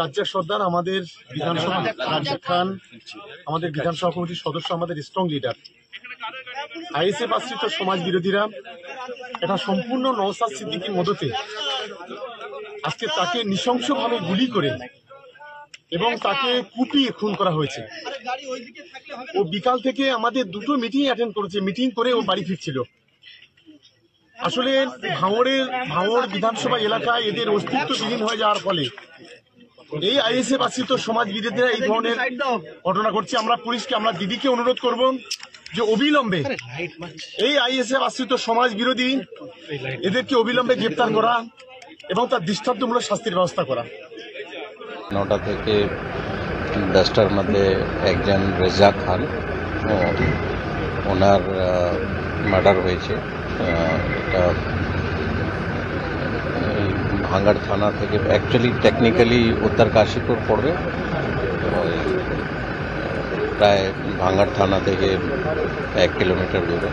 রাজ্জাক সর্দার আমাদের বিধানসভা, রাজ্জাক খান আমাদের বিধানসভা কমিটির সদস্য, আমাদের স্ট্রং লিডার। আইএসএফ আশ্রিত সমাজ বিরোধীরা এটা সম্পূর্ণ নওশাদ সিদ্দিকীর মদতে আজকে তাকে নৃশংসভাবে গুলি করে এবং তাকে কুপিয়ে খুন করা হয়েছে। ও বিকাল থেকে আমাদের দুটো মিটিং অ্যাটেন্ড করেছে, মিটিং করে ও বাড়ি ফিরছিল। আসলে ভাঙড় বিধানসভা এলাকায় এদের অস্তিত্ব বিলীন হয়ে যাওয়ার ফলে এই আইএসএফ আশ্রিত সমাজ বিরোধীরা এই ধরনের ঘটনা ঘটছে। আমরা পুলিশকে, আমরা দিদিকে অনুরোধ করব যে অবিলম্বে এই আইএসএফ আশ্রিত সমাজ বিরোধী এদেরকে অবিলম্বে গ্রেপ্তার করা এবং তার দৃষ্টান্তমূলক শাস্তির ব্যবস্থা করা। 9টা থেকে 10টার মধ্যে একজন রাজ্জাক খান ওনার মার্ডার হয়েছে। এটা ভাঙড় থানা থেকে, অ্যাকচুয়ালি টেকনিক্যালি উত্তর কাশীপুর পড়বে, প্রায় ভাঙড় থানা থেকে 1 কিলোমিটার দূরে।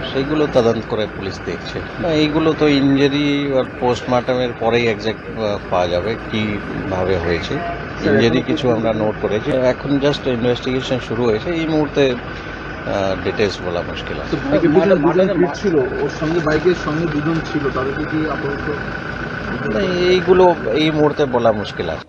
সেইগুলো তদন্ত করে পুলিশ দেখছে। এইগুলো তো ইনজারি আর পোস্টমর্টমের পরেই এক্সাক্ট পাওয়া যাবে কিভাবে হয়েছে। ইনজারি কিছু আমরা নোট করেছি, এখন জাস্ট ইনভেস্টিগেশন শুরু হয়েছে। এই মুহূর্তে ডিটেলস বলা মুশকিল আছে। ছিল ওর সঙ্গে, বাইকের সঙ্গে দুজন ছিল, তাদেরকে কি আপাতত এইগুলো এই মুহূর্তে বলা মুশকিল আছে।